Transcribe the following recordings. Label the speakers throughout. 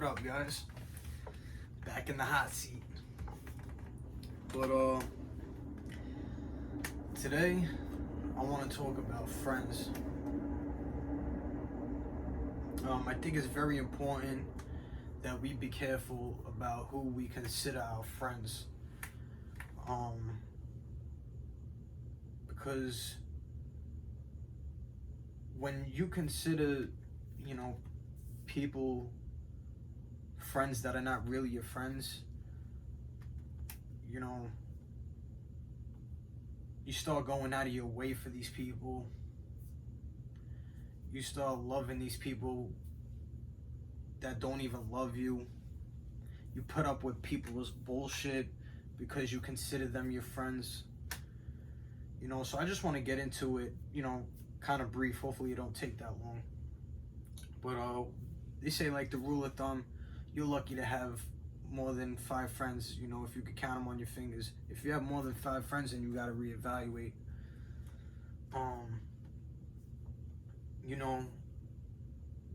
Speaker 1: What up, guys? Back in the hot seat. But today I want to talk about friends. I think it's very important that we be careful about who we consider our friends. Because when you consider, people friends that are not really your friends, you start going out of your way for these people. You start loving these people that don't even love you. You put up with people's bullshit because you consider them your friends. So I just want to get into it, kind of brief. Hopefully it don't take that long. But they say, like, the rule of thumb, you're lucky to have more than 5 friends, if you could count them on your fingers. If you have more than 5 friends, then you got to reevaluate.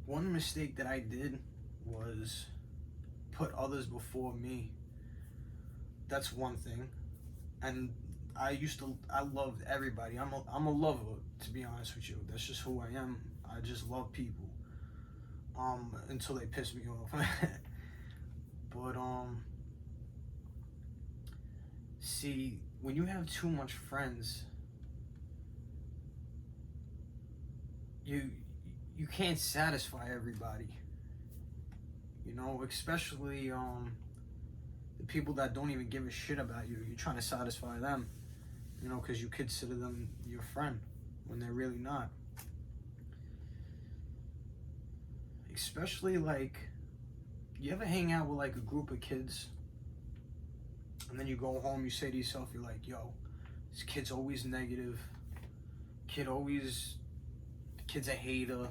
Speaker 1: One mistake that I did was put others before me. That's one thing. And I loved everybody. I'm a lover, to be honest with you. That's just who I am. I just love people. Until they piss me off. But see, when you have too much friends, you can't satisfy everybody. Especially the people that don't even give a shit about you. You're trying to satisfy them, because you consider them your friend when they're really not. Especially, like, you ever hang out with, like, a group of kids, and then you go home, you say to yourself, you're like, yo, this kid's always negative. Kid's a hater.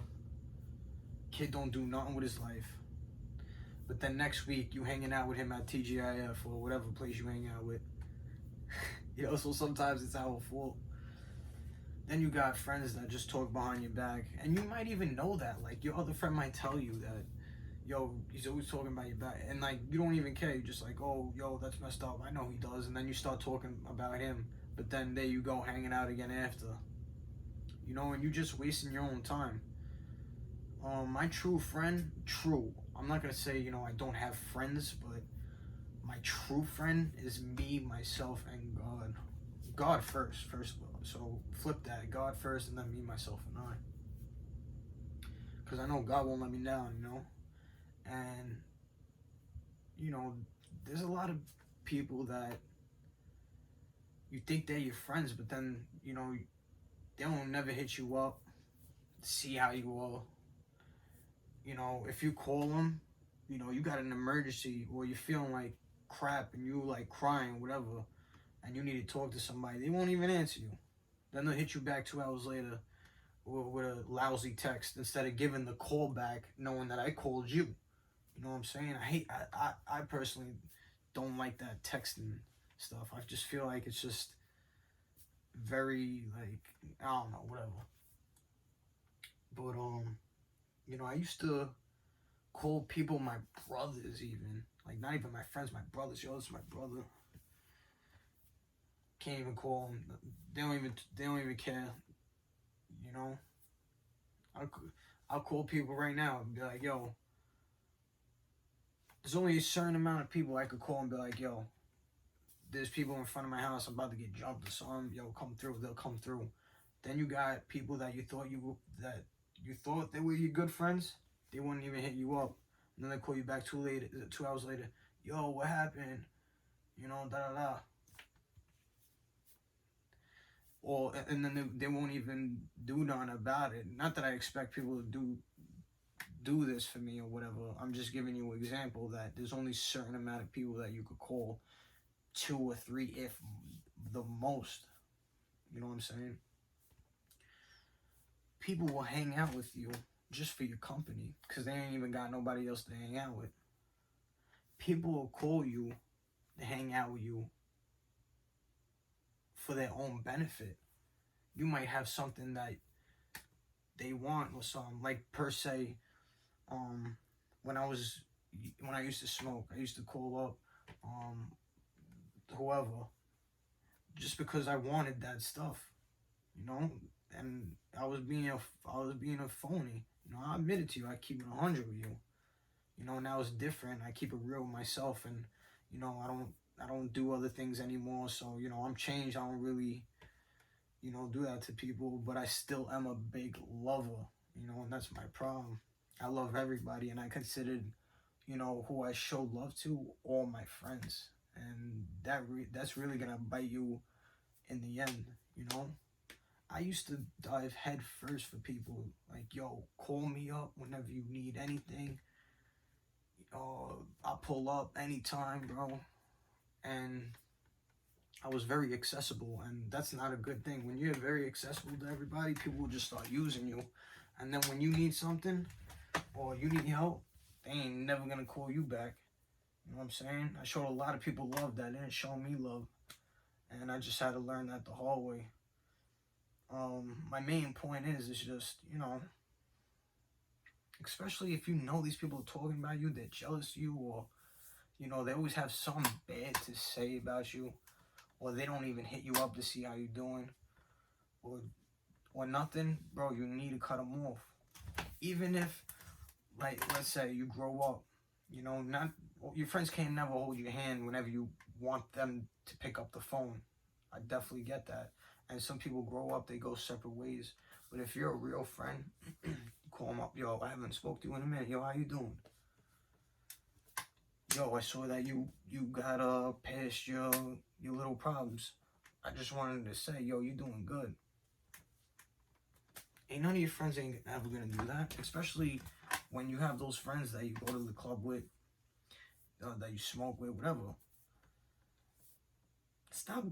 Speaker 1: Kid don't do nothing with his life. But then next week, you hanging out with him at TGIF or whatever place you hang out with. So sometimes it's our fault. Then you got friends that just talk behind your back. And you might even know that. Like, your other friend might tell you that, yo, he's always talking about your back. And, like, you don't even care. You're just like, oh, yo, that's messed up. I know he does. And then you start talking about him. But then there you go, hanging out again after. And you're just wasting your own time. My true friend, I'm not going to say, I don't have friends, but my true friend is me, myself, and God. God first of all. So flip that. God first, and then me, myself, and I. Because I know God won't let me down, And, there's a lot of people that you think they're your friends, but then, they don't never hit you up, see how you are. If you call them, you got an emergency or you're feeling like crap and you like crying, whatever, and you need to talk to somebody, they won't even answer you. Then they'll hit you back 2 hours later with a lousy text instead of giving the call back knowing that I called you. You know what I'm saying? I personally don't like that texting stuff. I just feel like it's just very, like, I don't know, whatever. But I used to call people my brothers, even. Like, not even my friends, my brothers. Yo, this is my brother. Can't even call them. They don't even care. I'll call people right now and be like, yo, there's only a certain amount of people I could call and be like, yo, there's people in front of my house, I'm about to get jumped or something. Yo, come through. They'll come through. Then you got people that you thought they were your good friends. They wouldn't even hit you up. And then they call you back 2 hours later. Yo, what happened? Da da da. And then they won't even do nothing about it. Not that I expect people to do this for me or whatever. I'm just giving you an example that there's only a certain amount of people that you could call, 2 or 3 if the most. You know what I'm saying? People will hang out with you just for your company because they ain't even got nobody else to hang out with. People will call you to hang out with you for their own benefit. You might have something that they want or something. Like, per se, when I was when I used to smoke, I used to call up whoever just because I wanted that stuff, you know, and I was being a phony. You know, I admit it to you. I keep it 100 with you. You know, now it's different. I keep it real with myself, and you know, I don't do other things anymore. So you know, I'm changed. I don't really, you know, do that to people, but I still am a big lover. You know, and that's my problem. I love everybody, and I considered, you know, who I show love to, all my friends, and that's really gonna bite you in the end. You know, I used to dive head first for people. Like, yo, call me up whenever you need anything. I'll pull up anytime, bro. And I was very accessible, and that's not a good thing. When you're very accessible to everybody, people will just start using you. And then when you need something or you need help, they ain't never gonna call you back. You know what I'm saying? I showed a lot of people love that didn't show me love, and I just had to learn that the hard way. My main point is just, you know, especially if you know these people are talking about you, they're jealous of you, or you know, they always have something bad to say about you, or they don't even hit you up to see how you're doing, or nothing, bro. You need to cut them off. Even if, like, let's say you grow up, you know, not your friends can't never hold your hand whenever you want them to pick up the phone. I definitely get that. And some people grow up, they go separate ways. But if you're a real friend, you call them up, yo, I haven't spoke to you in a minute. Yo, how you doing? Yo, I saw that you got past your little problems. I just wanted to say, yo, you doing good. Ain't none of your friends ain't ever gonna do that, especially when you have those friends that you go to the club with, that you smoke with, whatever. Stop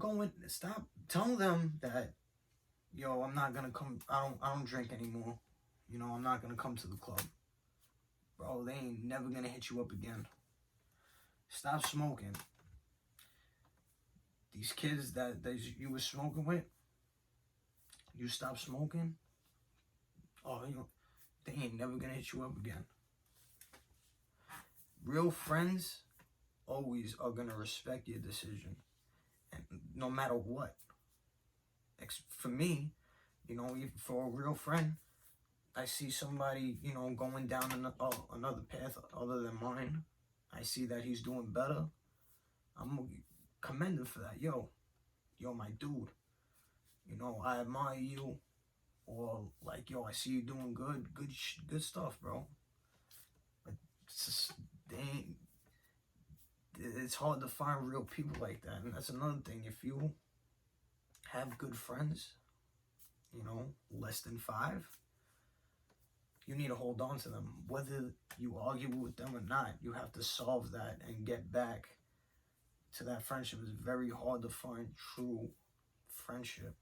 Speaker 1: telling them that, yo, I'm not gonna come, I don't drink anymore. You know, I'm not gonna come to the club. Bro, they ain't never gonna hit you up again. Stop smoking. These kids that you were smoking with, you stop smoking, oh, you know, they ain't never gonna hit you up again. Real friends always are gonna respect your decision, and no matter what. For me, you know, for a real friend, I see somebody, you know, going down another path other than mine. I see that he's doing better. I'm gonna commend him for that. Yo, my dude. You know, I admire you. Or like, yo, I see you doing good stuff, bro. But it's just, it's hard to find real people like that, and that's another thing. If you have good friends, you know, less than 5, you need to hold on to them. Whether you argue with them or not, you have to solve that and get back to that friendship. It's very hard to find true friendship.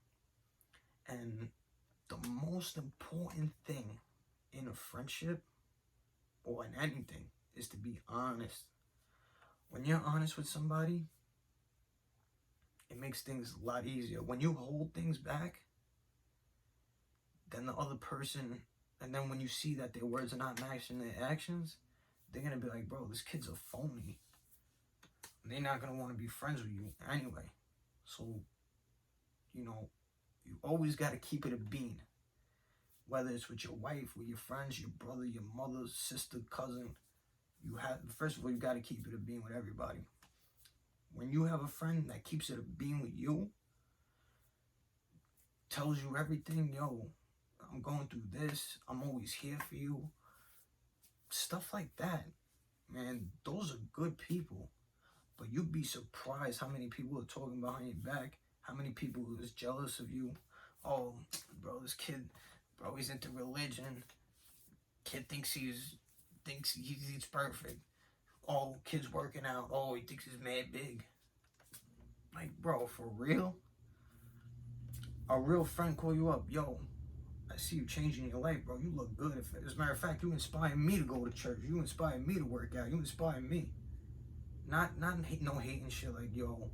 Speaker 1: And the most important thing in a friendship or in anything is to be honest. When you're honest with somebody, it makes things a lot easier. When you hold things back, then the other person, and then when you see that their words are not matching their actions, they're gonna be like, bro, this kid's a phony. And they're not gonna want to be friends with you anyway. So, you know, you always gotta keep it a bean. Whether it's with your wife, with your friends, your brother, your mother, sister, cousin, first of all, you gotta keep it a bean with everybody. When you have a friend that keeps it a bean with you, tells you everything, yo, I'm going through this, I'm always here for you, stuff like that, man, those are good people. But you'd be surprised how many people are talking behind your back, how many people is jealous of you. Oh, bro, this kid, bro, he's into religion. Kid thinks he's perfect. Oh, kid's working out. Oh, he thinks he's mad big. Like, bro, for real? A real friend call you up, yo, I see you changing your life, bro. You look good. As a matter of fact, you inspire me to go to church. You inspire me to work out. You inspire me. No hating shit like, yo,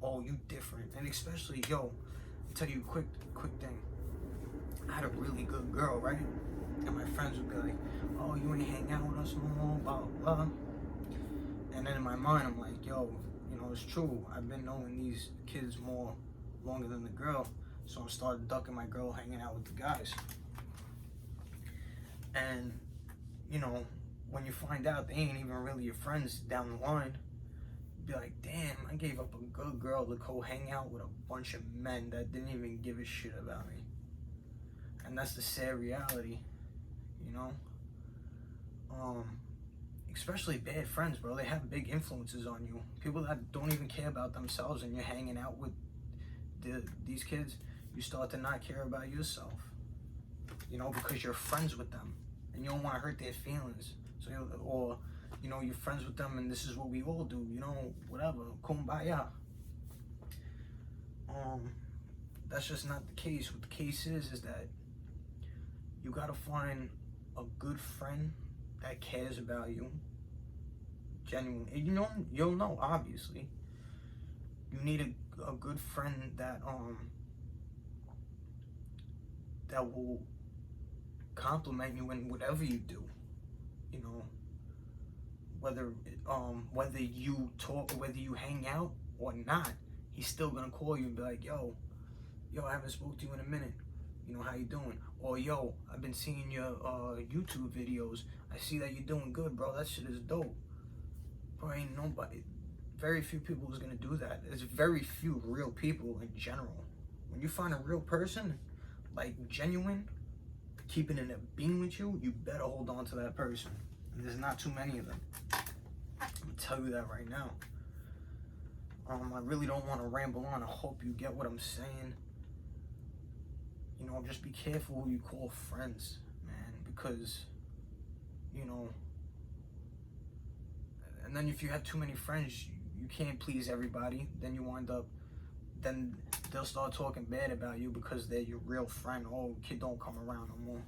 Speaker 1: oh, you different. And especially, yo, I'll tell you a quick thing. I had a really good girl, right? And my friends would be like, oh, you ain't hang out with us no more, blah, blah, blah. And then in my mind, I'm like, yo, it's true. I've been knowing these kids more longer than the girl. So I started ducking my girl hanging out with the guys. And, when you find out they ain't even really your friends down the line, be like, damn, I gave up a good girl to go hang out with a bunch of men that didn't even give a shit about me. And that's the sad reality, especially bad friends, bro. They have big influences on you. People that don't even care about themselves, and you're hanging out with these kids, you start to not care about yourself, because you're friends with them and you don't want to hurt their feelings. So, you're friends with them and this is what we all do, whatever, kumbaya. That's just not the case. What the case is that you gotta find a good friend that cares about you, genuinely. And you'll know, obviously. You need a good friend that will compliment you in whatever you do, whether you talk or whether you hang out or not. He's still gonna call you and be like, yo, I haven't spoke to you in a minute, how you doing? Or, yo, I've been seeing your YouTube videos, I see that you're doing good, bro. That shit is dope. Bro, ain't nobody, very few people is gonna do that. There's very few real people in general. When you find a real person, like genuine, keeping it a beam with you, you better hold on to that person. And there's not too many of them. I'm gonna tell you that right now. I really don't want to ramble on. I hope you get what I'm saying. Just be careful who you call friends, man, because, and then if you have too many friends, you can't please everybody. Then you wind up, then they'll start talking bad about you because they're your real friend. Oh, kid don't come around no more.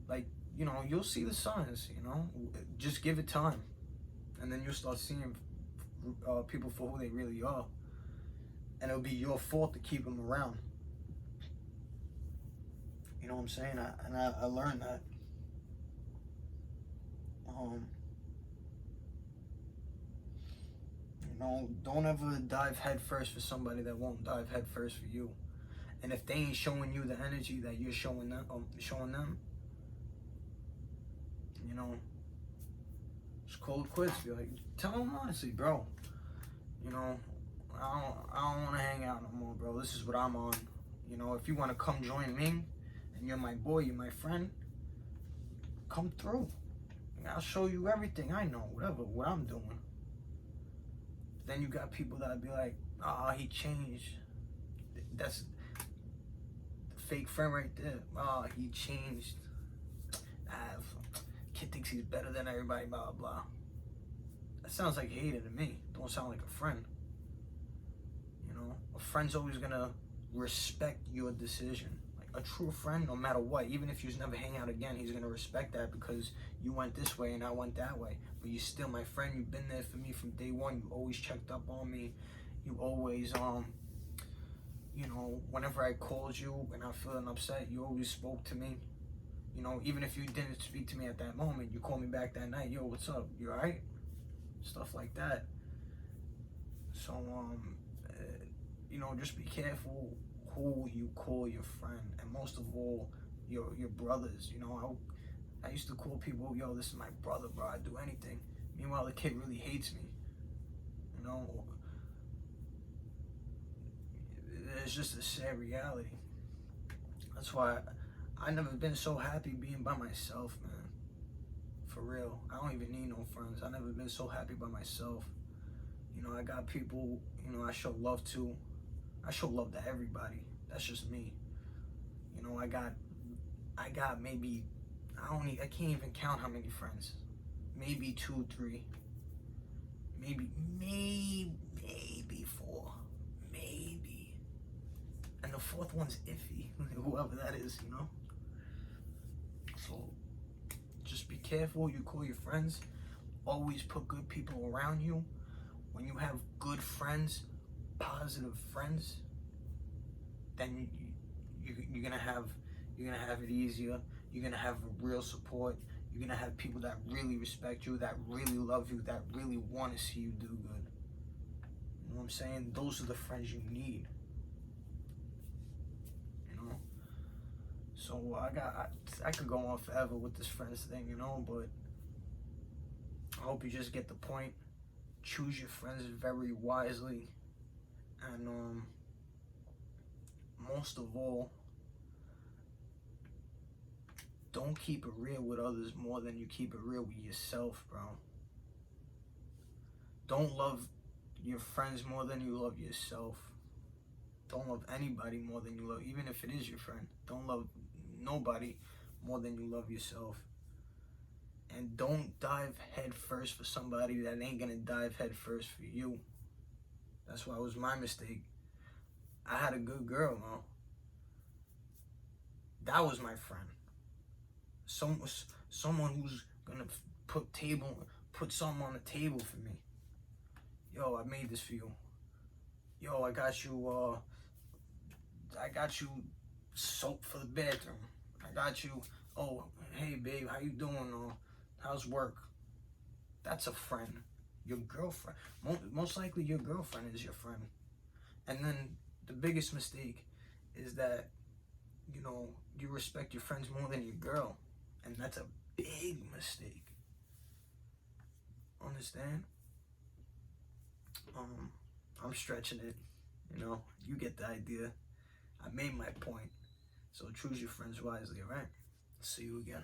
Speaker 1: Like, you'll see the signs, just give it time. And then you'll start seeing people for who they really are. And it'll be your fault to keep them around. You know what I'm saying? I learned that. Don't ever dive head first for somebody that won't dive head first for you. And if they ain't showing you the energy that you're showing them, just call it quits. Be like, tell them honestly, bro. I don't want to hang out no more, bro. This is what I'm on. If you want to come join me, and you're my boy, you're my friend, come through. I'll show you everything I know, what I'm doing. Then you got people that'll be like, he changed. That's the fake friend right there. He changed. Kid thinks he's better than everybody, blah, blah. That sounds like hater to me. Don't sound like a friend. A friend's always gonna respect your decision. Like a true friend, no matter what, even if you never hang out again, he's gonna respect that because you went this way and I went that way. But you're still my friend. You've been there for me from day one. You always checked up on me. You always, whenever I called you and I'm feeling upset, you always spoke to me. Even if you didn't speak to me at that moment, you called me back that night. Yo, what's up? You alright? Stuff like that. So, just be careful who you call your friend, and most of all, your brothers. I used to call people, yo, this is my brother, bro. I'd do anything. Meanwhile, the kid really hates me. It's just a sad reality. That's why I never been so happy being by myself, man. For real. I don't even need no friends. I never been so happy by myself. I got people, I show love to. I show love to everybody. That's just me. I got maybe, I can't even count how many friends. Maybe 2, 3. Maybe 4. Maybe. And the 4th one's iffy. Whoever that is, So, just be careful. You call your friends. Always put good people around you. When you have good friends, positive friends, then you're gonna have it easier. You're gonna have real support. You're gonna have people that really respect you, that really love you, that really want to see you do good. You know what I'm saying? Those are the friends you need. You know? So I could go on forever with this friends thing, you know, but I hope you just get the point. Choose your friends very wisely. And most of all, don't keep it real with others more than you keep it real with yourself, bro. Don't love your friends more than you love yourself. Don't love anybody more than you love, even if it is your friend. Don't love nobody more than you love yourself. And don't dive head first for somebody that ain't gonna dive head first for you. That's why it was my mistake. I had a good girl, man. That was my friend. Someone who's gonna put something on the table for me. Yo, I made this for you. Yo, I got you soap for the bathroom. I got you, oh, hey babe, how you doing? How's work? That's a friend. Your girlfriend. Most likely your girlfriend is your friend. And then the biggest mistake is that, you know, you respect your friends more than your girl. And that's a big mistake. Understand? I'm stretching it. You know, you get the idea. I made my point. So choose your friends wisely, alright? See you again.